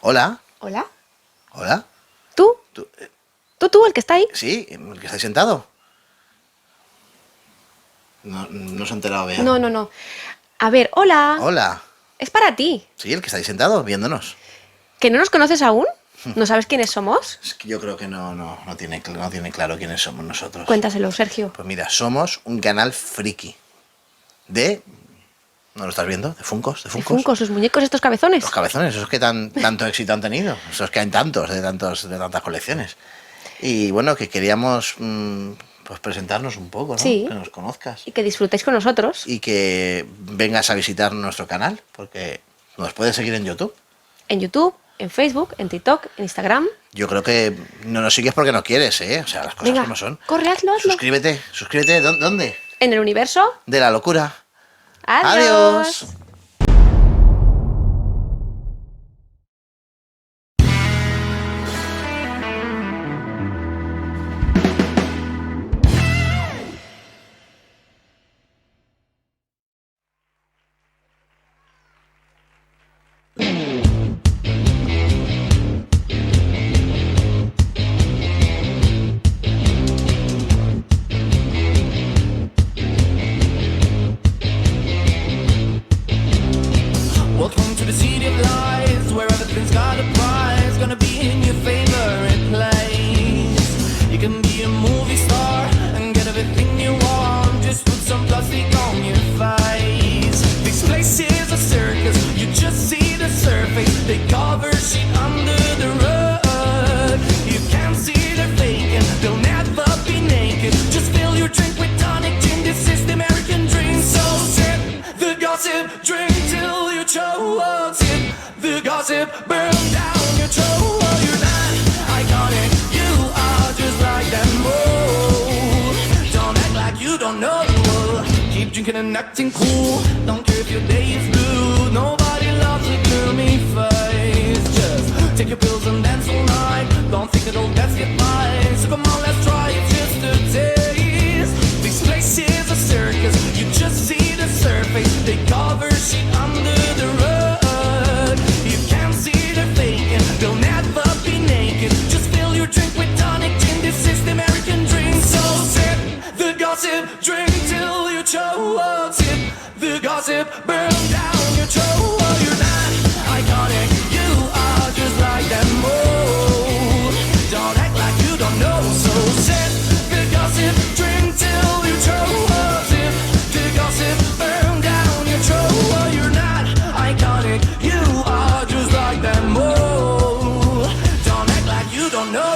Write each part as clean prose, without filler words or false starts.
Hola. ¿Hola? Hola. ¿Tú? ¿Tú, ¿Tú, el que está ahí? sí, el que está ahí sentado. No se ha enterado bien. No. A ver, hola. Hola. Es para ti. Sí, el que está ahí sentado, viéndonos. ¿Que no nos conoces aún? ¿No sabes quiénes somos? Es que yo creo que no tiene claro quiénes somos nosotros. Cuéntaselo, Sergio. Pues mira, somos un canal friki. ¿No lo estás viendo? ¿De Funkos? ¿De Funkos, los muñecos estos Los cabezones? cabezones, esos que tanto éxito han tenido. Esos que hay tantos, de tantas colecciones. Y bueno, que queríamos pues presentarnos un poco, ¿no? Sí. Que nos conozcas. Y que disfrutéis con nosotros. Y que vengas a visitar nuestro canal, porque nos puedes seguir en YouTube. En YouTube, en Facebook, en TikTok, en Instagram. Yo creo que no nos sigues porque no quieres, ¿eh? O sea, las cosas Venga, como son. corre, hazlo. Suscríbete. ¿Dónde? En el universo. De la locura. Adiós. Welcome to the city of lies, where everything's got a prize. Gonna be in your favorite place. You can be a movie star and get everything you want. Just put some plastic on your face. This place is a circus, you just see the surface. They cover shit under the rug. You can't see they're faking, they'll never be naked. Just fill your drink with tonic gin, this is the American dream. So sip the gossip, drink till you choke. Sip the gossip, burn down your throat. You're not iconic, you are just like them. Oh, don't act like you don't know. Keep drinking and acting cool. Don't care if your day is blue. Nobody loves a gloomy face. Just take your pills and dance all night. Don't think it'll best get by. So come on, let's try it just a taste. This place is a circus, you just see the surface. They cover shit under the rug. You can't see they're faking, they'll never be naked. Just fill your drink with tonic gin, this is the American dream. So sip the gossip, drink till you choke. Sip the gossip, burn down your throat. You're not iconic, you are just like them. Oh, don't act like you don't know. So sip the gossip, drink till you choke. Sip the gossip, burn down your throat. You're not iconic, you are just like them. Oh, don't act like you don't know.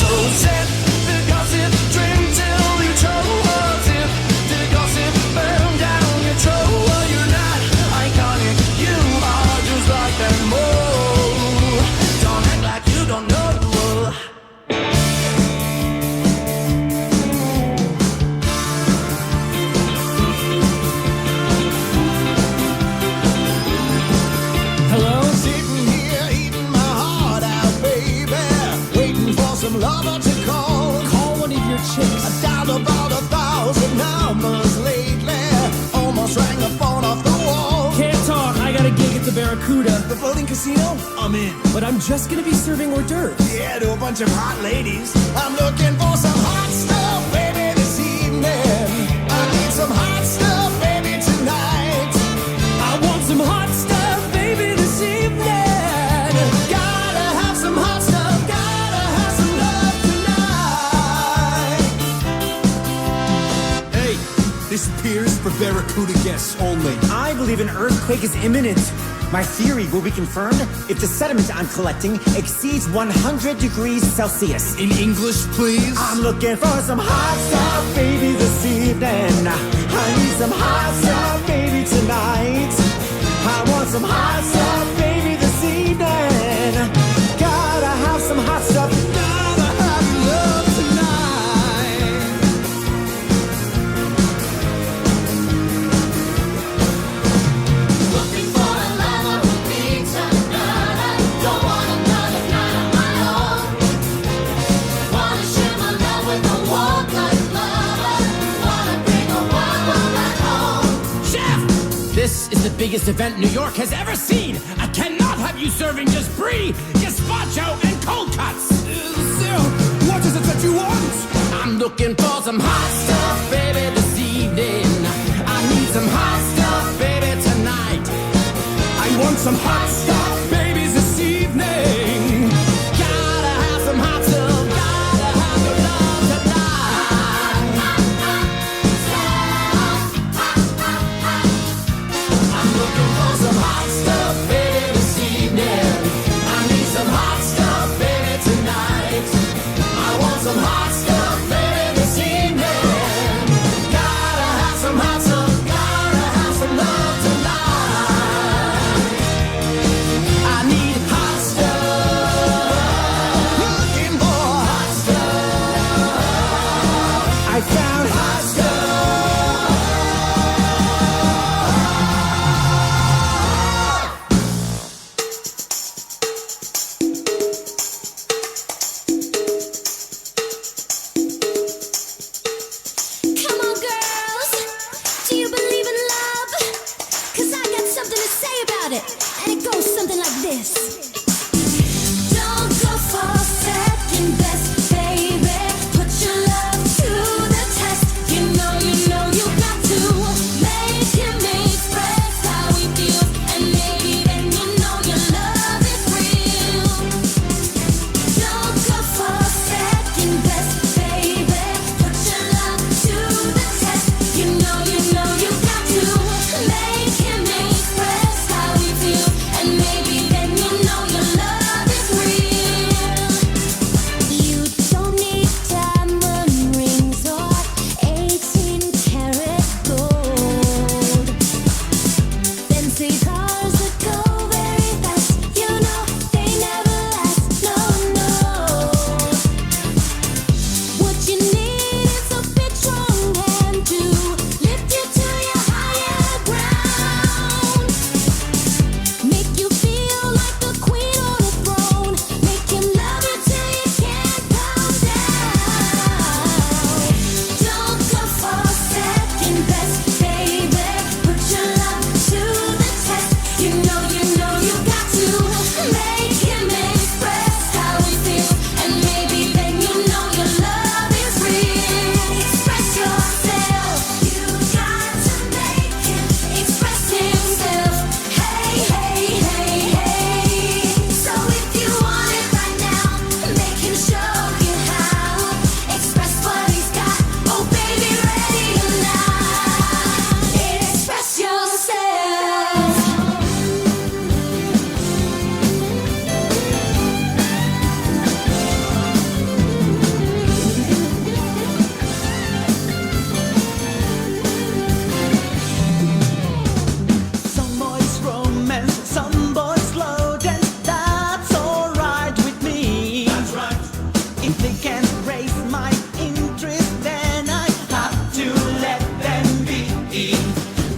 So sip the gossip, drink till you choke. Sip the gossip, burn down your throat. You're not iconic, you are just like them. Oh, don't act like you don't know. Hello, sitting here eating my heart out, baby. Waiting for some lover to call. Call one of your chicks. I dialed about 1,000 numbers lately. Almost rang the phone off the wall. Can't talk, I got a gig at the Barracuda. The floating casino? I'm in. But I'm just gonna be serving hors d'oeuvres. Yeah, to a bunch of hot ladies. I'm looking for some hot stuff, baby, this evening. I need some hot stuff, baby, tonight. I want some hot stuff, baby, this evening. Gotta have some hot stuff, gotta have some love tonight. Hey, this pier is for Barracuda guests only. I believe an earthquake is imminent. My theory will be confirmed if the sediment I'm collecting exceeds 100 degrees Celsius. In English, please. I'm looking for some hot stuff, baby, this evening. I need some hot stuff, baby, tonight. I want some hot stuff, baby, this evening. Gotta have some hot stuff. Gotta have love tonight. Looking for a lover who needs another. Don't want another night on my own. biggest event New York has ever seen. I cannot have you serving just brie, gazpacho, and cold cuts. Sir, what is it that you want? I'm looking for some hot stuff, baby, this evening. I need some hot stuff, baby, tonight. I want some hot stuff, babies, this evening. Gotta have some hot stuff, gotta have your love tonight. I'm looking for some hot stuff, baby, this evening. I need some hot stuff, baby, tonight. I want some hot stuff, baby, this evening. Gotta have some hot stuff, gotta have some love tonight. I need hot stuff. Looking for Hot stuff. I found Hot stuff. Come on, girls. Do you believe in love? 'Cause I got something to say about it. And it goes something like this. Don't go for second best, baby. Put your love to the test. You know you got to make him express how he feels. And maybe then you know your love is real. Don't go for second best, baby. Put your love to the test. You know you got to make him express how he feels. And maybe then you know your love is real. You don't need diamond rings or 18-karat gold. Fancy cars that go very fast, you know they never last. No. What you need is a big strong hand to lift you to your higher ground. Make you feel like a queen on a throne. Make him love you till you can't calm down. Don't go for second best, baby. Put your love to the test. You know you got to make him express how he feels. And maybe then you know your love is real. Express yourself. You got to make him express himself. Hey. So if you want it right now, make him show you how. Express what he's got. Oh baby, ready or not. Express yourself. Some boys romance, some boys slow dance. That's alright with me. That's right. If they can't raise my interest, then I have to let them be.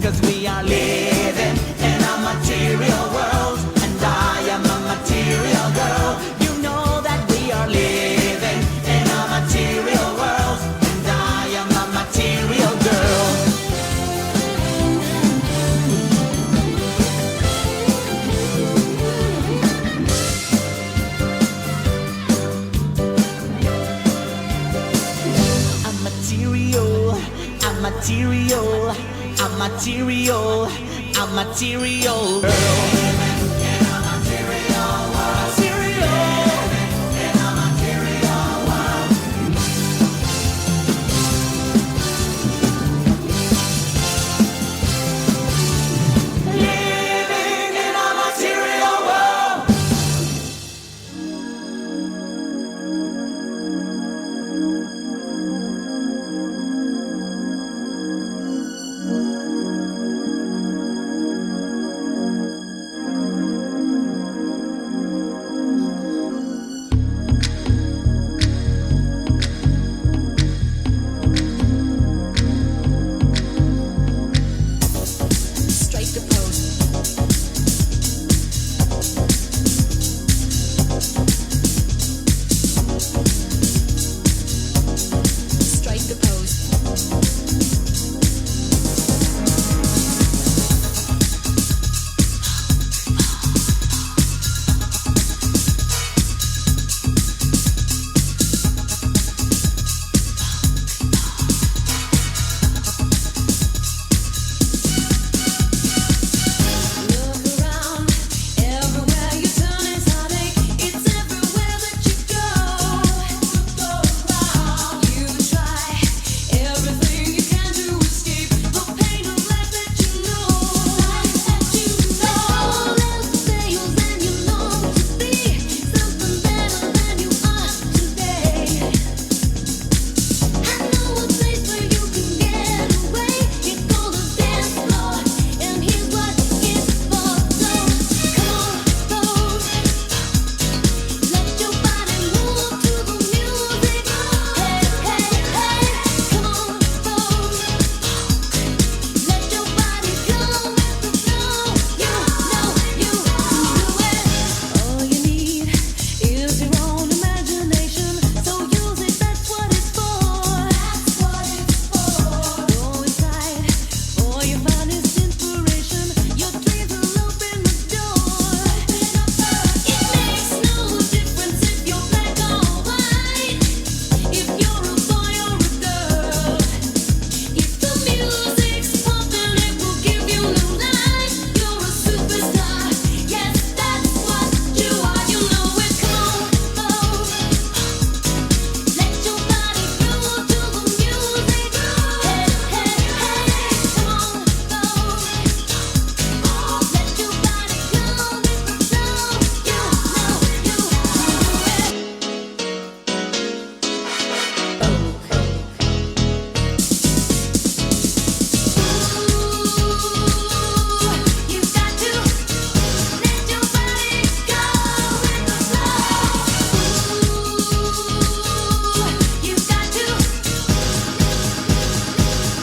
'Cause we are living in a material world, and I am a material girl. You know that we are living in a material world, and I am a material girl. I'm material, I'm material, I'm material, I'm material girl. Living in a material world.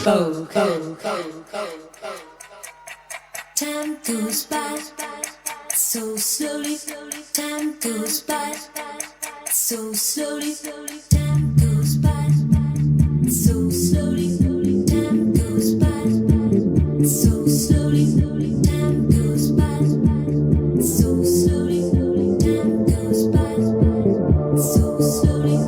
Time goes by so slowly. Time goes by so slowly. Time goes by so slowly. Time goes by so slowly. Time goes by so slowly. Time goes by so slowly.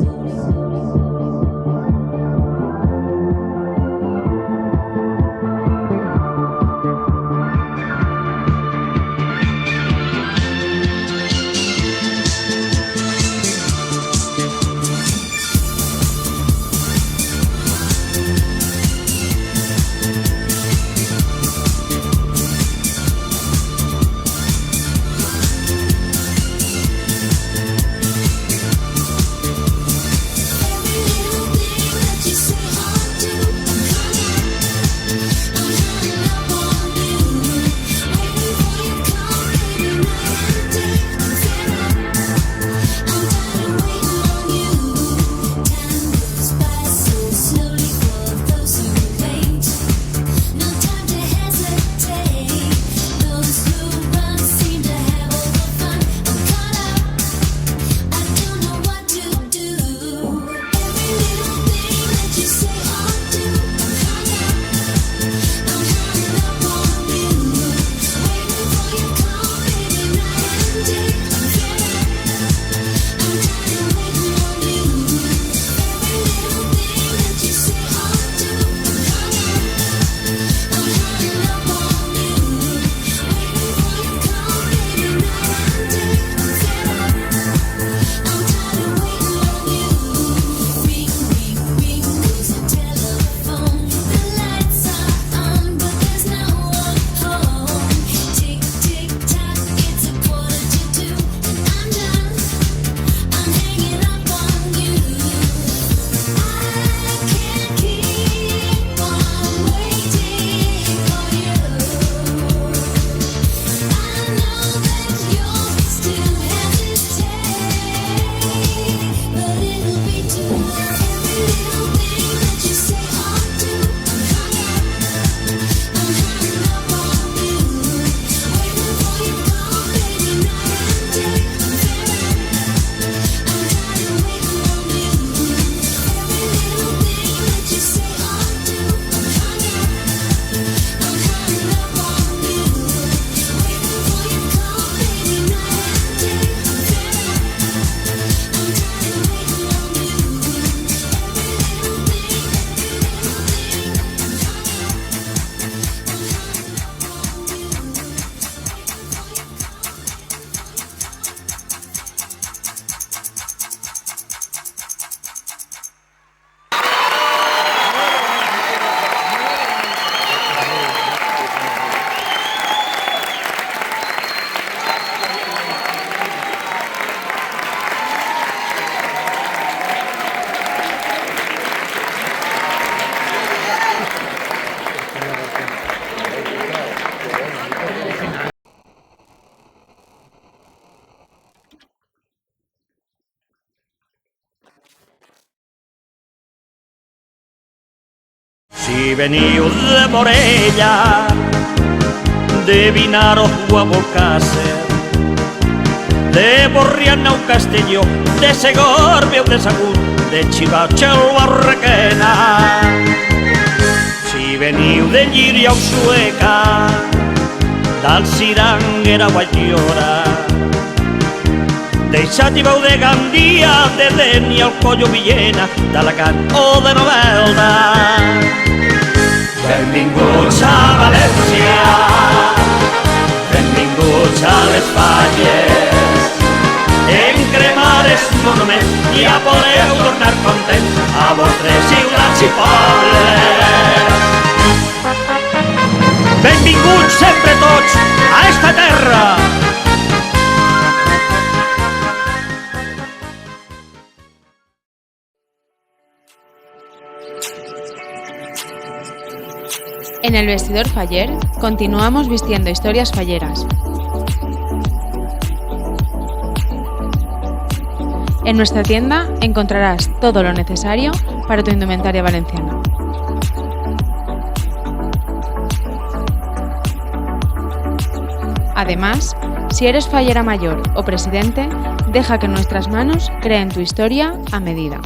Si veniu de Morella, de Vinaro o a Bocàsser, de Borriana o Castelló, de Segòrbia o de Sagunt, de Xivatxa o a Requena. Si veniu de Llíria o Sueca, d'Alciranguera o Aiora, de Xàtiva o de Gandia, de Dénia o Collo Villena, d'Alacant o de Novelda. Benvinguts a València, benvinguts a les Falles. En cremàries monuments ja podeu tornar contents a vostres ciutats i pobles. Benvinguts sempre tots a esta terra. En el vestidor faller continuamos vistiendo historias falleras. En nuestra tienda encontrarás todo lo necesario para tu indumentaria valenciana. Además, si eres fallera mayor o presidente, deja que nuestras manos creen tu historia a medida.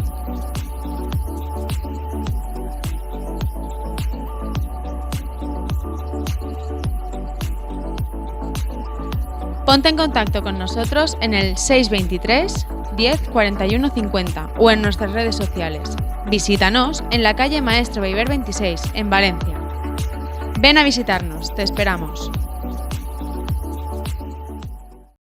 Ponte en contacto con nosotros en el 623 10 41 50 o en nuestras redes sociales. Visítanos en la calle Maestro Beiber 26, en Valencia. Ven a visitarnos, te esperamos.